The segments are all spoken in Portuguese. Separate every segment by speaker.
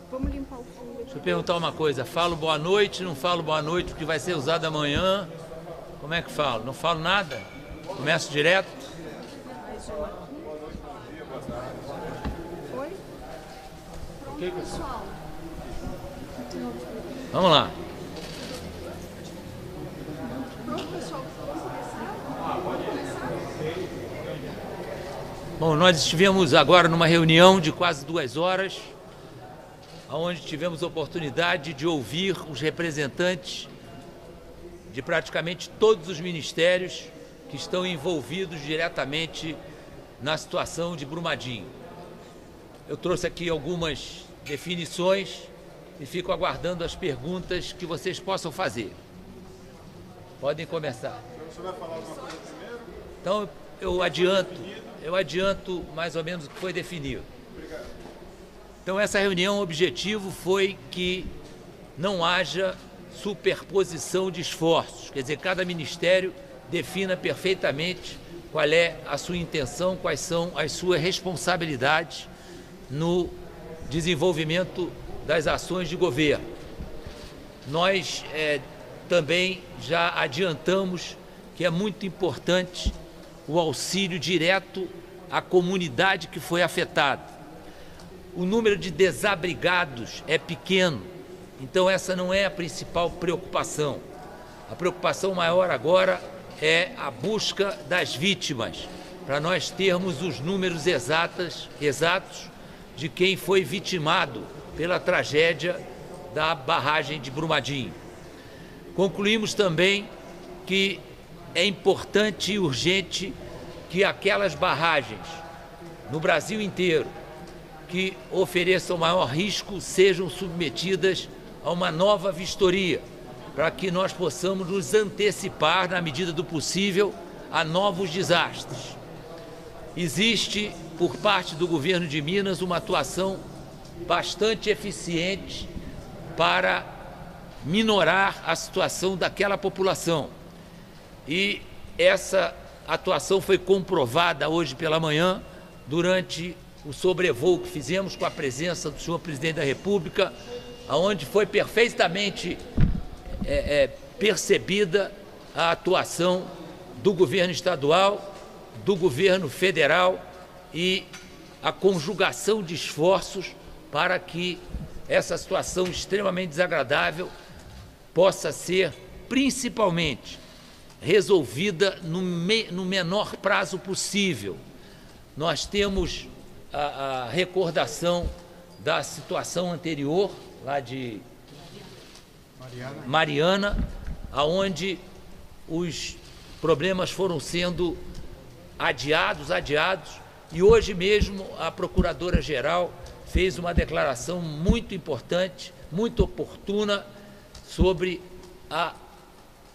Speaker 1: Vamos limpar o fundo.
Speaker 2: Deixa eu perguntar uma coisa. Falo boa noite, não falo boa noite porque vai ser usado amanhã? Como é que falo? Não falo nada? Começo direto?
Speaker 1: Mais uma aqui. Oi? Pronto, pessoal.
Speaker 2: Vamos lá.
Speaker 1: Pronto, pessoal. Vamos começar?
Speaker 2: Bom, nós estivemos agora numa reunião de quase 2 horas, onde tivemos a oportunidade de ouvir os representantes de praticamente todos os ministérios que estão envolvidos diretamente na situação de Brumadinho. Eu trouxe aqui algumas definições e fico aguardando as perguntas que vocês possam fazer. Podem começar.
Speaker 3: Você vai falar alguma coisa primeiro?
Speaker 2: Então, eu adianto mais ou menos o que foi definido.
Speaker 3: Obrigado.
Speaker 2: Então, essa reunião, o objetivo foi que não haja superposição de esforços, quer dizer, cada ministério defina perfeitamente qual é a sua intenção, quais são as suas responsabilidades no desenvolvimento das ações de governo. Nós também já adiantamos que é muito importante o auxílio direto à comunidade que foi afetada. O número de desabrigados é pequeno, então essa não é a principal preocupação. A preocupação maior agora é a busca das vítimas, para nós termos os números exatos de quem foi vitimado pela tragédia da barragem de Brumadinho. Concluímos também que é importante e urgente que aquelas barragens no Brasil inteiro que ofereçam maior risco sejam submetidas a uma nova vistoria, para que nós possamos nos antecipar, na medida do possível, a novos desastres. Existe, por parte do governo de Minas, uma atuação bastante eficiente para minorar a situação daquela população. E essa atuação foi comprovada hoje pela manhã, durante o sobrevoo que fizemos com a presença do senhor presidente da República, onde foi perfeitamente percebida a atuação do governo estadual, do governo federal e a conjugação de esforços para que essa situação extremamente desagradável possa ser, principalmente, resolvida no menor prazo possível. Nós temos a recordação da situação anterior, lá de Mariana, onde os problemas foram sendo adiados, e hoje mesmo a Procuradora-Geral fez uma declaração muito importante, muito oportuna, sobre a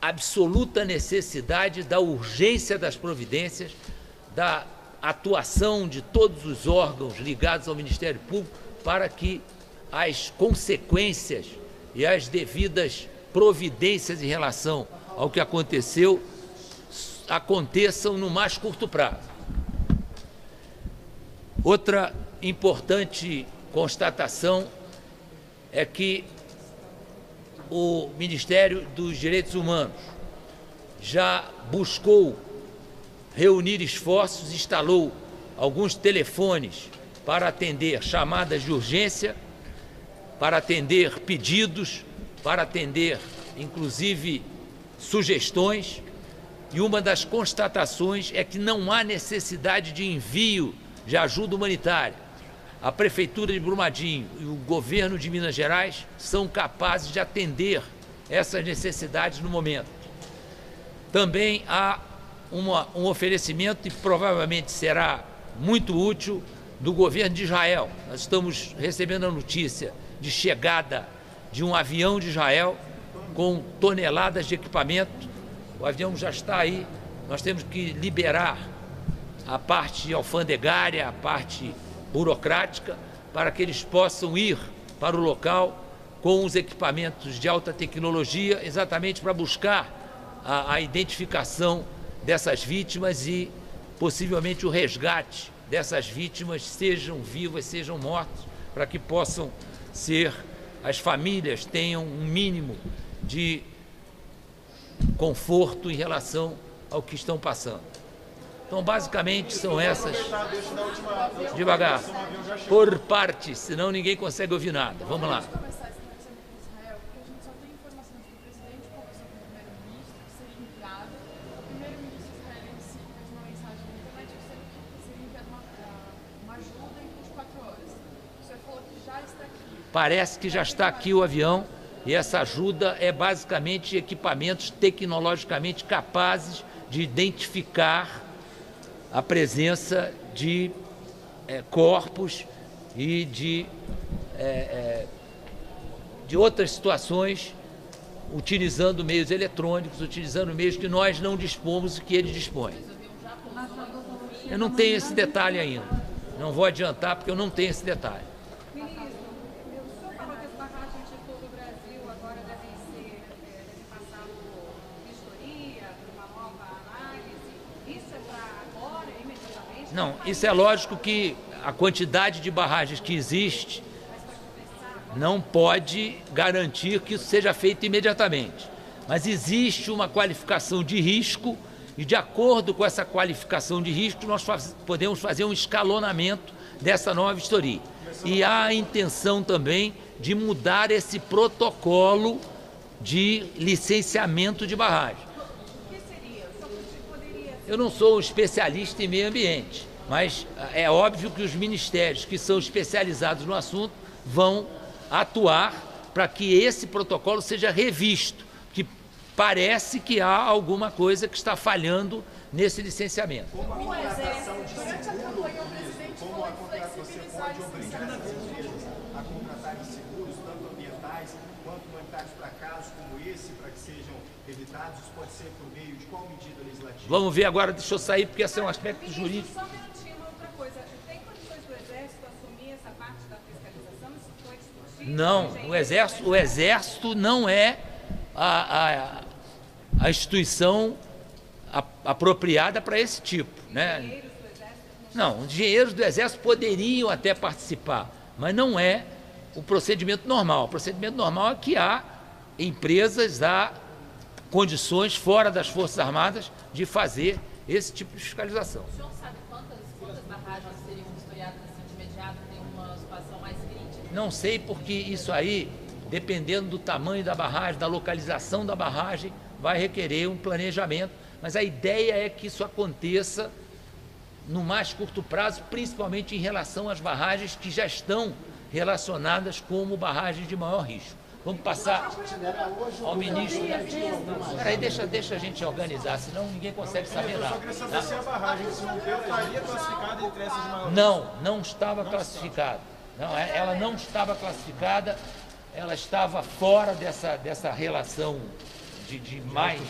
Speaker 2: absoluta necessidade da urgência das providências, da atuação de todos os órgãos ligados ao Ministério Público para que as consequências e as devidas providências em relação ao que aconteceu aconteçam no mais curto prazo. Outra importante constatação é que o Ministério dos Direitos Humanos já buscou reunir esforços, instalou alguns telefones para atender chamadas de urgência, para atender pedidos, para atender, inclusive, sugestões. E uma das constatações é que não há necessidade de envio de ajuda humanitária. A Prefeitura de Brumadinho e o governo de Minas Gerais são capazes de atender essas necessidades no momento. Também há um oferecimento, e provavelmente será muito útil, do governo de Israel. Nós estamos recebendo a notícia de chegada de um avião de Israel com toneladas de equipamento. O avião já está aí, nós temos que liberar a parte alfandegária, a parte burocrática, para que eles possam ir para o local com os equipamentos de alta tecnologia, exatamente para buscar a identificação dessas vítimas e possivelmente o resgate dessas vítimas, sejam vivas, sejam mortas, para que possam ser, as famílias tenham um mínimo de conforto em relação ao que estão passando. Então, basicamente, são essas... Devagar, por partes, senão ninguém consegue ouvir nada. Vamos lá.
Speaker 4: Começar esse negócio com Israel, porque a gente só tem informações que o presidente conversou com o primeiro-ministro, que seria enviado. O primeiro-ministro israelense fez uma mensagem na internet dizendo que seria enviada uma ajuda em 24 horas. O senhor falou que já está aqui.
Speaker 2: Parece que já está aqui o avião, e essa ajuda é basicamente equipamentos tecnologicamente capazes de identificar a presença de corpos e de outras situações, utilizando meios eletrônicos, utilizando meios que nós não dispomos e que eles dispõem. Eu não tenho esse detalhe ainda. Não vou adiantar porque eu não tenho esse detalhe.
Speaker 5: Ministro, o senhor falou que as barragens de todo o Brasil agora devem passar por vistoria, por uma nova análise. Isso é para agora, imediatamente?
Speaker 2: Não, isso é lógico que a quantidade de barragens que existe não pode garantir que isso seja feito imediatamente. Mas existe uma qualificação de risco e, de acordo com essa qualificação de risco, nós podemos fazer um escalonamento dessa nova vistoria. E há a intenção também de mudar esse protocolo de licenciamento de barragem.
Speaker 5: O que seria? O senhor poderia...
Speaker 2: Eu não sou um especialista em meio ambiente, mas é óbvio que os ministérios que são especializados no assunto vão atuar para que esse protocolo seja revisto, que parece que há alguma coisa que está falhando nesse licenciamento.
Speaker 4: O Exército, durante a campanha, o presidente falou em flexibilizar esse licenciamento.
Speaker 6: A contratarem seguros, tanto ambientais quanto humanitários para casos como esse, para que sejam evitados. Isso pode ser por meio de qual medida legislativa?
Speaker 2: Vamos ver agora, deixa eu sair, porque esse é um aspecto jurídico.
Speaker 5: Só um minutinho, uma outra coisa. Tem condições do Exército assumir essa parte da fiscalização? Isso foi discutido?
Speaker 2: Não, o Exército não é a instituição apropriada para esse tipo, né? Não, os engenheiros do Exército poderiam até participar, mas não é o procedimento normal. O procedimento normal é que há empresas, há condições fora das Forças Armadas de fazer esse tipo de fiscalização.
Speaker 7: O senhor sabe quantas barragens seriam vistoriadas assim de imediato, tem uma situação mais crítica?
Speaker 2: Não sei, porque isso aí, dependendo do tamanho da barragem, da localização da barragem, vai requerer um planejamento, mas a ideia é que isso aconteça no mais curto prazo, principalmente em relação às barragens que já estão relacionadas como barragens de maior risco. Vamos passar ao ministro. Peraí, deixa a gente organizar, senão ninguém consegue saber nada.
Speaker 3: Eu queria saber se a barragem de São Pedro estaria classificada entre essas de maior risco.
Speaker 2: Não estava classificada. Não, ela não estava classificada, ela estava fora dessa relação de mais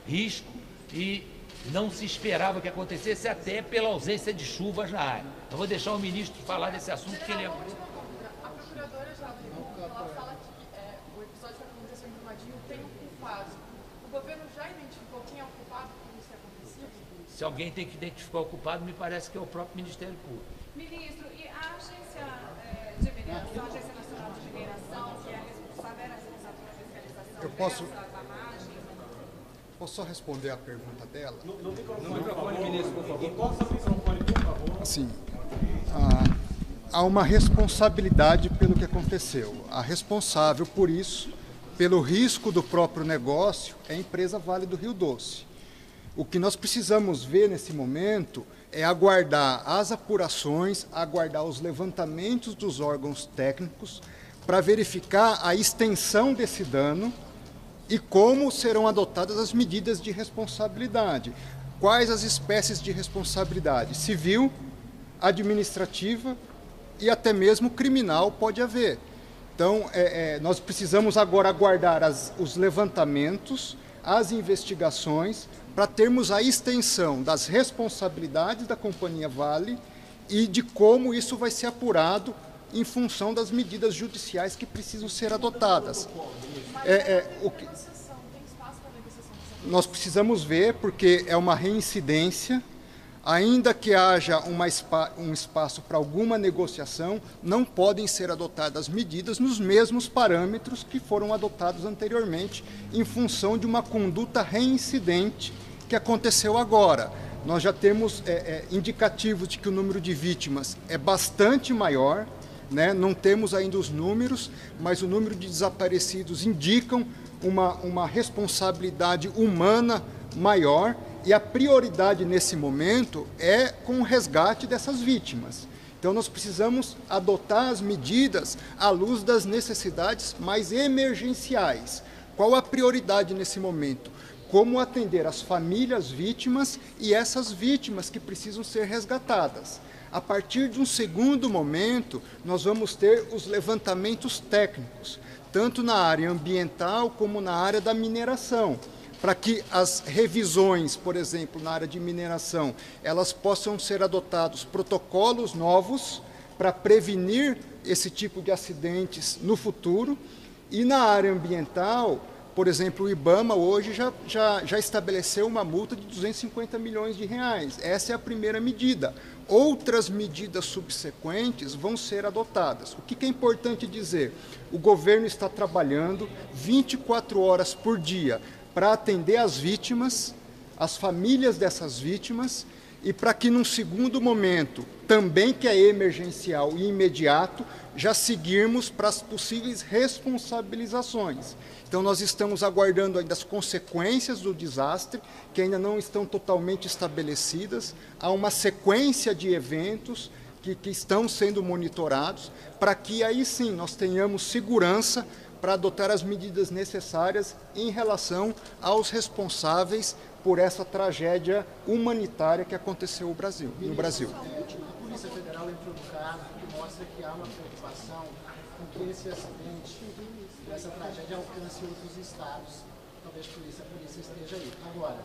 Speaker 2: risco e não se esperava que acontecesse, até pela ausência de chuvas na área. Eu vou deixar o ministro falar desse assunto, que ele é...
Speaker 4: A procuradora já viu, ela fala que o episódio que aconteceu em Brumadinho tem um culpado. O governo já identificou quem é o culpado por isso ter acontecido?
Speaker 2: Se alguém tem que identificar o culpado, me parece que é o próprio Ministério Público.
Speaker 5: Ministro, e a Agência de Mineração, a Agência Nacional de Mineração, que é a responsável, era a responsável pela fiscalização
Speaker 8: Eu posso-
Speaker 5: dessa barragem?
Speaker 8: Posso só responder a pergunta dela?
Speaker 3: No microfone, ministro, por favor. Encosta o microfone, por favor.
Speaker 8: Sim. Há uma responsabilidade pelo que aconteceu. A responsável por isso, pelo risco do próprio negócio, é a empresa Vale do Rio Doce. O que nós precisamos ver nesse momento é aguardar as apurações, aguardar os levantamentos dos órgãos técnicos para verificar a extensão desse dano e como serão adotadas as medidas de responsabilidade. Quais as espécies de responsabilidade? Civil, administrativa e até mesmo criminal pode haver. Então, nós precisamos agora aguardar os levantamentos, as investigações, para termos a extensão das responsabilidades da Companhia Vale e de como isso vai ser apurado em função das medidas judiciais que precisam ser adotadas. Nós precisamos ver, porque é uma reincidência. Ainda que haja um espaço para alguma negociação, não podem ser adotadas medidas nos mesmos parâmetros que foram adotados anteriormente, em função de uma conduta reincidente que aconteceu agora. Nós já temos indicativos de que o número de vítimas é bastante maior, né? Não temos ainda os números, mas o número de desaparecidos indicam uma responsabilidade humana maior, e a prioridade nesse momento é com o resgate dessas vítimas. Então nós precisamos adotar as medidas à luz das necessidades mais emergenciais. Qual a prioridade nesse momento? Como atender as famílias vítimas e essas vítimas que precisam ser resgatadas. A partir de um segundo momento, nós vamos ter os levantamentos técnicos, tanto na área ambiental como na área da mineração, para que as revisões, por exemplo, na área de mineração, elas possam ser adotados protocolos novos para prevenir esse tipo de acidentes no futuro. E na área ambiental, por exemplo, o IBAMA hoje já estabeleceu uma multa de 250 milhões de reais. Essa é a primeira medida. Outras medidas subsequentes vão ser adotadas. O que é importante dizer? O governo está trabalhando 24 horas por dia para atender as vítimas, as famílias dessas vítimas, e para que num segundo momento, também que é emergencial e imediato, já seguirmos para as possíveis responsabilizações. Então nós estamos aguardando ainda as consequências do desastre, que ainda não estão totalmente estabelecidas. Há uma sequência de eventos que estão sendo monitorados, para que aí sim nós tenhamos segurança para adotar as medidas necessárias em relação aos responsáveis por essa tragédia humanitária que aconteceu no Brasil.
Speaker 3: A Polícia Federal entrou no caso, que mostra que há uma preocupação com que esse acidente, essa tragédia, alcance outros estados. Talvez por isso a polícia esteja aí. Agora,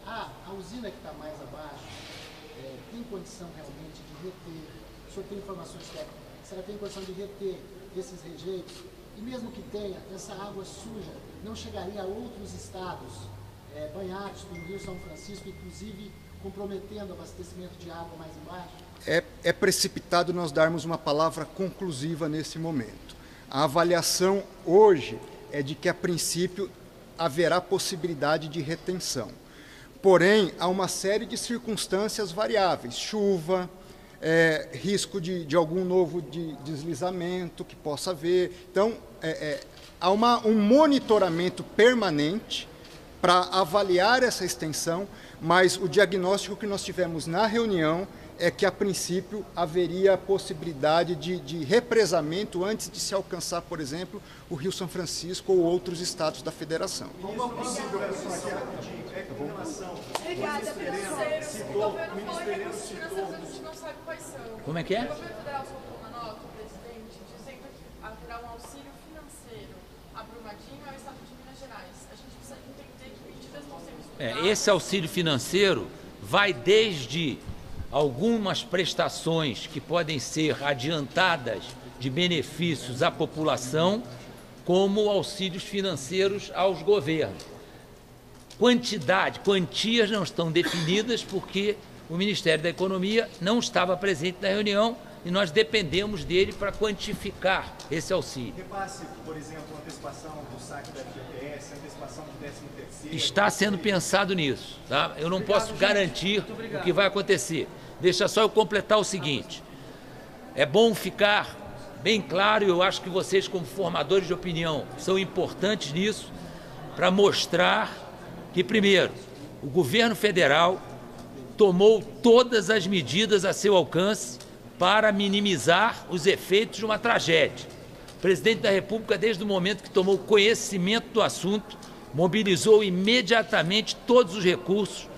Speaker 3: a usina que está mais abaixo tem condição realmente de reter, o senhor tem informações técnicas, se ela tem condição de reter esses rejeitos? E mesmo que tenha, essa água suja não chegaria a outros estados banhados pelo Rio São Francisco, inclusive comprometendo o abastecimento de água mais embaixo?
Speaker 8: É precipitado nós darmos uma palavra conclusiva nesse momento. A avaliação hoje é de que, a princípio, haverá possibilidade de retenção. Porém, há uma série de circunstâncias variáveis, chuva, risco de algum novo deslizamento que possa haver. Então, há um monitoramento permanente para avaliar essa extensão, mas o diagnóstico que nós tivemos na reunião é que, a princípio, haveria a possibilidade de represamento antes de se alcançar, por exemplo, o Rio São Francisco ou outros estados da federação.
Speaker 6: Como é possível com relação
Speaker 4: Obrigada, professor. O governo falou que recursos financeiros a gente não sabe quais são.
Speaker 2: Como é que é?
Speaker 4: O governo federal soltou uma nota, o presidente, dizendo que haverá um auxílio financeiro a Brumadinho e ao estado de Minas Gerais. A gente precisa entender que medidas vão ser estudadas.
Speaker 2: Esse auxílio financeiro vai desde algumas prestações que podem ser adiantadas de benefícios à população, como auxílios financeiros aos governos. Quantias não estão definidas porque o Ministério da Economia não estava presente na reunião e nós dependemos dele para quantificar esse auxílio.
Speaker 6: Repasse, por exemplo, antecipação do saque da FGTS, antecipação do 13º.
Speaker 2: Está sendo pensado nisso, tá? Eu não posso garantir o que vai acontecer. Deixa só eu completar o seguinte. É bom ficar bem claro, e eu acho que vocês, como formadores de opinião, são importantes nisso, para mostrar que, primeiro, o governo federal tomou todas as medidas a seu alcance para minimizar os efeitos de uma tragédia. O presidente da República, desde o momento que tomou conhecimento do assunto, mobilizou imediatamente todos os recursos,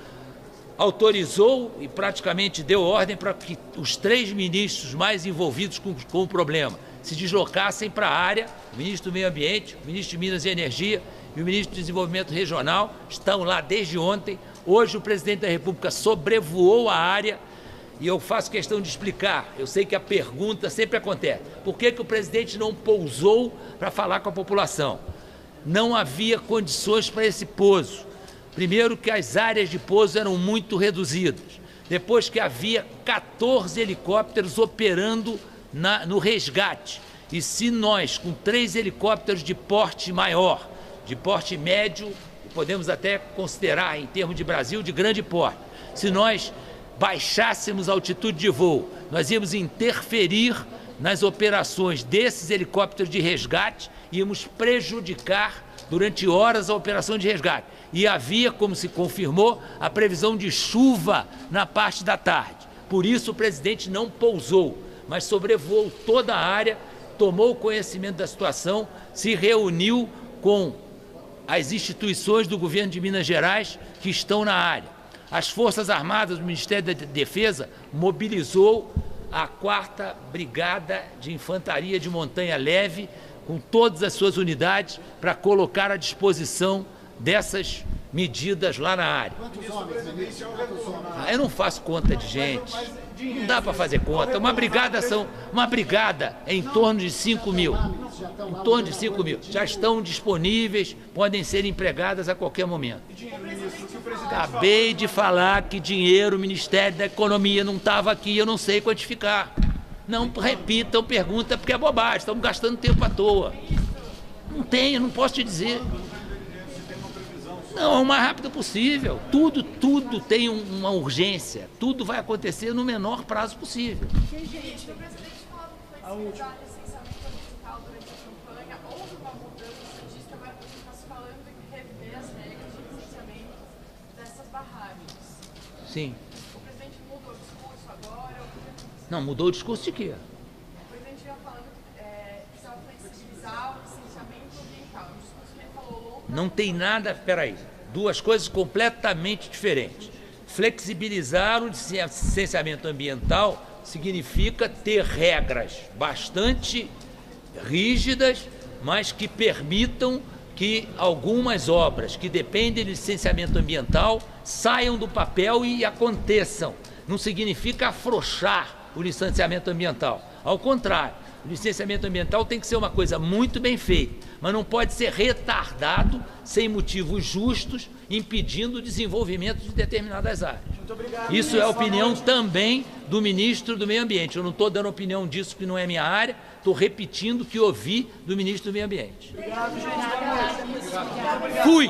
Speaker 2: autorizou e praticamente deu ordem para que os 3 ministros mais envolvidos com o problema se deslocassem para a área. O ministro do Meio Ambiente, o ministro de Minas e Energia e o ministro do Desenvolvimento Regional estão lá desde ontem. Hoje o presidente da República sobrevoou a área e eu faço questão de explicar. Eu sei que a pergunta sempre acontece. Por que o presidente não pousou para falar com a população? Não havia condições para esse pouso. Primeiro que as áreas de pouso eram muito reduzidas. depois que havia 14 helicópteros operando no resgate. E se nós, com 3 helicópteros de porte maior, de porte médio, podemos até considerar, em termos de Brasil, de grande porte, se nós baixássemos a altitude de voo, nós íamos interferir nas operações desses helicópteros de resgate, íamos prejudicar durante horas a operação de resgate. E havia, como se confirmou, a previsão de chuva na parte da tarde. Por isso o presidente não pousou, mas sobrevoou toda a área, tomou conhecimento da situação, se reuniu com as instituições do governo de Minas Gerais que estão na área. As Forças Armadas do Ministério da Defesa mobilizou a 4ª Brigada de Infantaria de Montanha Leve, com todas as suas unidades, para colocar à disposição dessas medidas lá na área. Eu não faço conta de gente, não dá para fazer conta. Uma brigada é em torno de 5 mil. Em torno de 5 mil. Já estão disponíveis, podem ser empregadas a qualquer momento. Acabei de falar que dinheiro, o Ministério da Economia não estava aqui, eu não sei quantificar. Não repitam pergunta, porque é bobagem, estamos gastando tempo à toa. Não tenho, não posso te dizer. Não, o mais rápido possível. Tudo tem uma urgência. Tudo vai acontecer no menor prazo possível.
Speaker 4: Gente, o presidente falou que flexibilizar licenciamento ambiental durante a campanha. Houve uma mudança disso, agora você está se falando em rever as regras de licenciamento dessas barragens.
Speaker 2: Sim.
Speaker 4: O presidente mudou o discurso agora?
Speaker 2: Não, mudou o discurso de quê?
Speaker 4: O presidente já falando que precisava flexibilizar o licenciamento ambiental. O discurso que ele falou...
Speaker 2: Não tem nada, peraí, duas coisas completamente diferentes. Flexibilizar o licenciamento ambiental significa ter regras bastante rígidas, mas que permitam que algumas obras que dependem de licenciamento ambiental saiam do papel e aconteçam. Não significa afrouxar o licenciamento ambiental. Ao contrário, o licenciamento ambiental tem que ser uma coisa muito bem feita, mas não pode ser retardado sem motivos justos, impedindo o desenvolvimento de determinadas áreas. Isso é a opinião também do ministro do Meio Ambiente. Eu não estou dando opinião disso que não é minha área, estou repetindo o que ouvi do ministro do Meio Ambiente. Fui!